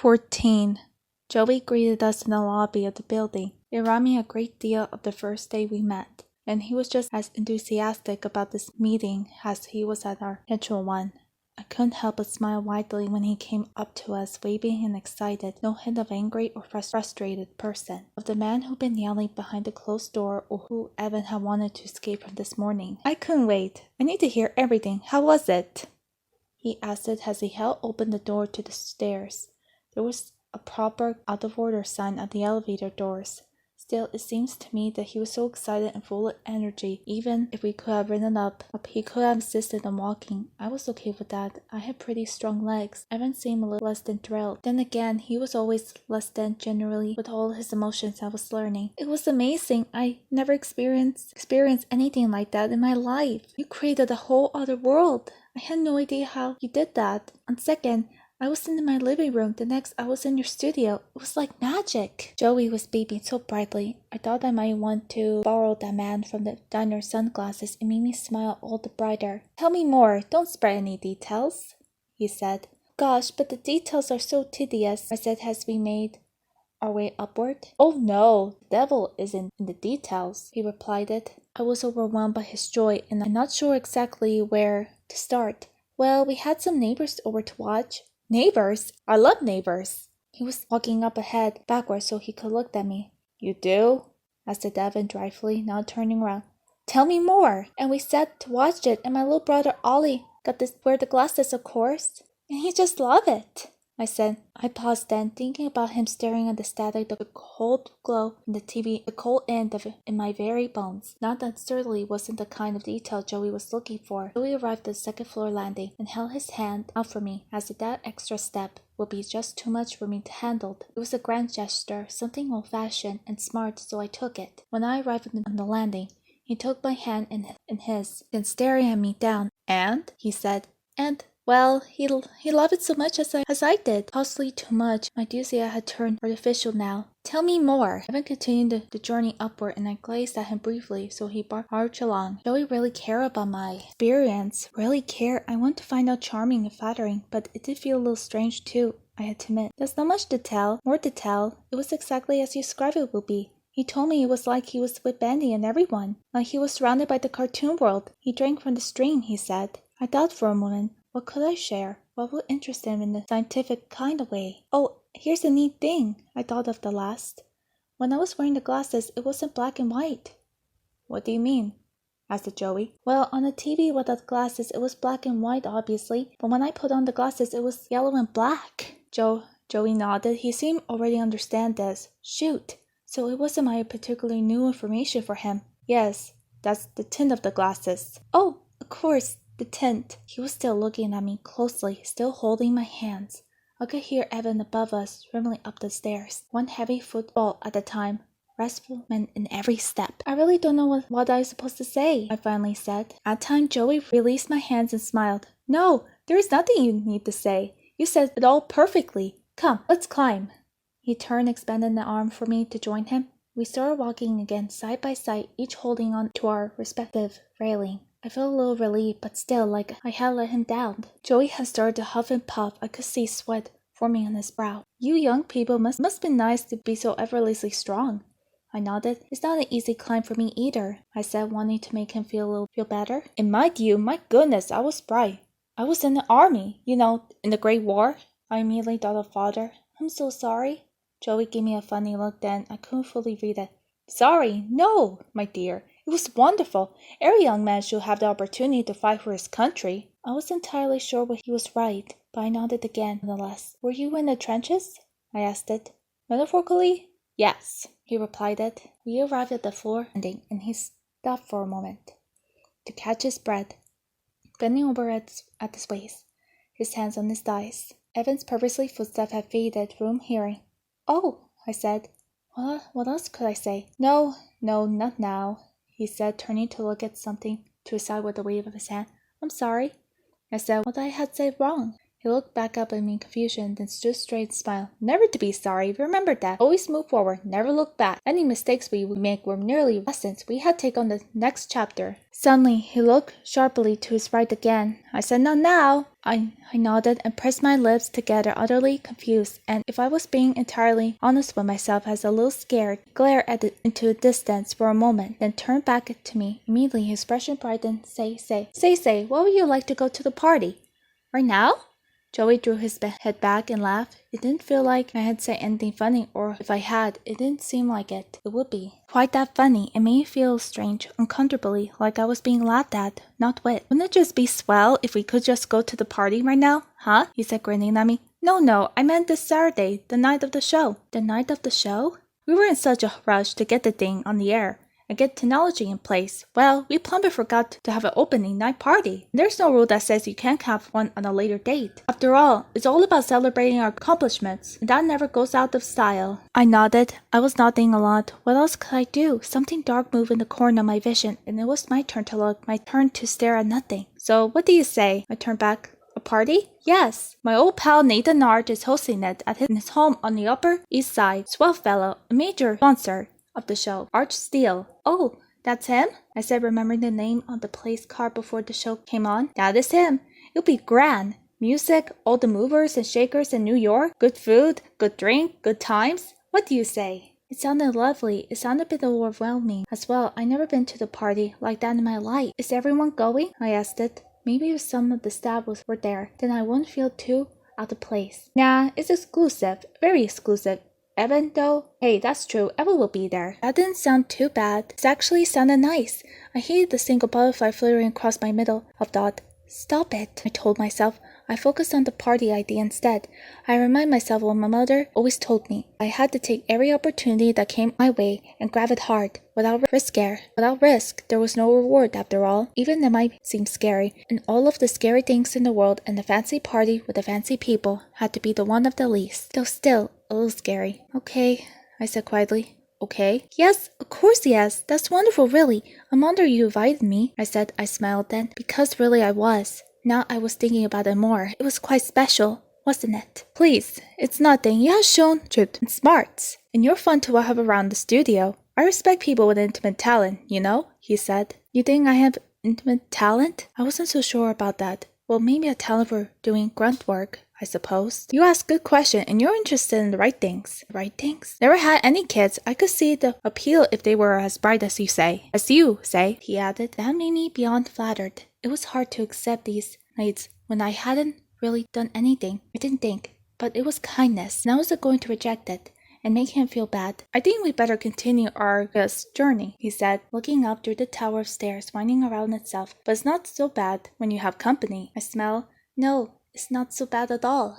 14. Joey greeted us in the lobby of the building. It reminded me a great deal of the first day we met, and he was just as enthusiastic about this meeting as he was at our habitual one. I couldn't help but smile widely when he came up to us, waving and excited, no hint of angry or frustrated person, of the man who'd been yelling behind the closed door or who Evan had wanted to escape from this morning. I couldn't wait. I need to hear everything. How was it? He asked it as he held open the door to the stairs. There was a proper out-of-order sign at the elevator doors. Still, it seems to me that he was so excited and full of energy. Even if we could have ridden up, he could have insisted on walking. I was okay with that. I had pretty strong legs. Evan seemed a little less than thrilled. Then again, he was always less than generally with all his emotions I was learning. It was amazing. I never experienced anything like that in my life. You created a whole other world. I had no idea how you did that. On second, I was in my living room. The next, I was in your studio. It was like magic. Joey was beaming so brightly. I thought I might want to borrow that man from the diner's sunglasses. It made me smile all the brighter. Tell me more. Don't spread any details, he said. Gosh, but the details are so tedious, I said as we made our way upward. Oh no, the devil isn't in the details, he replied it. I was overwhelmed by his joy, and I'm not sure exactly where to start. Well, we had some neighbors over to watch. Neighbors? I love neighbors. He was walking up ahead, backwards, so he could look at me. You do? Asked Evan drily, now turning around. Tell me more. And we sat to watch it, and my little brother Ollie got to wear the glasses, of course. And he just loved it, I said. I paused then, thinking about him staring at the static of the cold glow in the TV, the cold end of it in my very bones. Not that certainly wasn't the kind of detail Joey was looking for. Joey arrived at the second floor landing and held his hand out for me, as if that extra step would be just too much for me to handle. It was a grand gesture, something old-fashioned and smart, so I took it. When I arrived on the landing, he took my hand in his, then staring at me down. And? He said. And? Well, he loved it so much as I did. Possibly too much. My enthusiasm had turned artificial now. Tell me more. Evan continued the journey upward, and I gazed at him briefly, so he barged along. Joey really cared about my experience. Really cared. I wanted to find out charming and flattering, but it did feel a little strange too, I had to admit. There's not much to tell. More to tell. It was exactly as you described it would be. He told me it was like he was with Bendy and everyone. Like he was surrounded by the cartoon world. He drank from the stream, he said. I thought for a moment. What could I share? What would interest him in the scientific kind of way? Oh, here's a neat thing. I thought of the last. When I was wearing the glasses, it wasn't black and white. What do you mean? Asked Joey. Well, on the TV without the glasses, it was black and white, obviously. But when I put on the glasses, it was yellow and black. Joey nodded. He seemed already understand this. Shoot. So it wasn't my particularly new information for him. Yes, that's the tint of the glasses. Oh, of course. The tint. He was still looking at me closely, still holding my hands. I could hear Evan above us, rambling up the stairs, one heavy footfall at a time, restful in every step. I really don't know what I was supposed to say, I finally said. At time, Joey released my hands and smiled. No, there is nothing you need to say. You said it all perfectly. Come, let's climb. He turned, expanded an arm for me to join him. We started walking again, side by side, each holding on to our respective railing. I felt a little relieved, but still like I had let him down. Joey had started to huff and puff. I could see sweat forming on his brow. You young people must be nice to be so effortlessly strong. I nodded. It's not an easy climb for me either, I said, wanting to make him feel better. In my view, my goodness, I was bright. I was in the army, in the Great War. I immediately thought of father. I'm so sorry. Joey gave me a funny look then. I couldn't fully read it. Sorry, no, my dear. It was wonderful. Every young man should have the opportunity to fight for his country. I wasn't entirely sure what he was right, but I nodded again, nonetheless. Were you in the trenches? I asked it. Metaphorically? Yes, he replied it. We arrived at the floor landing, and he stopped for a moment to catch his breath, bending over at his waist, his hands on his thighs. Evan's purposely footsteps had faded from hearing. Oh, I said. What else could I say? No, not now, he said, turning to look at something to his side with a wave of his hand. I'm sorry. I said what I had said wrong. He looked back up at me in confusion, then stood straight and smiled. Never to be sorry. Remember that. Always move forward. Never look back. Any mistakes we would make were merely lessons. We had to take on the next chapter. Suddenly, he looked sharply to his right again. I said, not now. I nodded and pressed my lips together, utterly confused, and if I was being entirely honest with myself, I was a little scared. He glared into the distance for a moment, then turned back to me. Immediately, his expression brightened. Say, what would you like to go to the party? Right now? Joey drew his head back and laughed. It didn't feel like I had said anything funny, or if I had, it didn't seem like it. It would be quite that funny. It made me feel strange, uncomfortably, like I was being laughed at, not with. Wouldn't it just be swell if we could just go to the party right now? Huh? He said, grinning at me. No, I meant this Saturday, the night of the show. The night of the show? We were in such a rush to get the thing on the air and get technology in place. Well, we plumber forgot to have an opening night party. There's no rule that says you can't have one on a later date. After all, it's all about celebrating our accomplishments, and that never goes out of style. I nodded. I was nodding a lot. What else could I do? Something dark moved in the corner of my vision, and it was my turn to look, my turn to stare at nothing. So, what do you say? I turned back. A party? Yes. My old pal Nathan Nard is hosting it at his home on the Upper East Side. Swell fellow, a major sponsor of the show, Arch Steele. Oh, that's him? I said, remembering the name on the place card before the show came on. That is him. It'll be grand. Music, all the movers and shakers in New York, good food, good drink, good times. What do you say? It sounded lovely. It sounded a bit overwhelming as well. I'd never been to the party like that in my life. Is everyone going? I asked it. Maybe if some of the staff were there, then I wouldn't feel too out of place. Nah, it's exclusive. Very exclusive. Evan, though? Hey, that's true. Evan will be there. That didn't sound too bad. It actually sounded nice. I hated the single butterfly fluttering across my middle of thought. Stop it, I told myself. I focused on the party idea instead. I remind myself what my mother always told me. I had to take every opportunity that came my way and grab it hard, without risk. Without risk, there was no reward after all. Even it might seem scary, and all of the scary things in the world and the fancy party with the fancy people had to be the one of the least. Though still, a little scary. Okay, I said quietly. Okay? Yes, of course yes. That's wonderful, really. I'm honored you invited me, I said. I smiled then, because really I was. Now I was thinking about it more. It was quite special, wasn't it? Please, it's nothing. You have shown truth and smarts, and you're fun to have around the studio. I respect people with intimate talent, you know, he said. You think I have intimate talent? I wasn't so sure about that. Well, maybe a talent for doing grunt work, I suppose. You ask good question, and you're interested in the right things. Right things? Never had any kids. I could see the appeal if they were as bright as you say. As you say, he added. That made me beyond flattered. It was hard to accept these nights when I hadn't really done anything. I didn't think, but it was kindness, and I wasn't going to reject it and make him feel bad. I think we better continue our journey, he said, looking up through the tower of stairs winding around itself. But it's not so bad when you have company. I smiled. No, it's not so bad at all.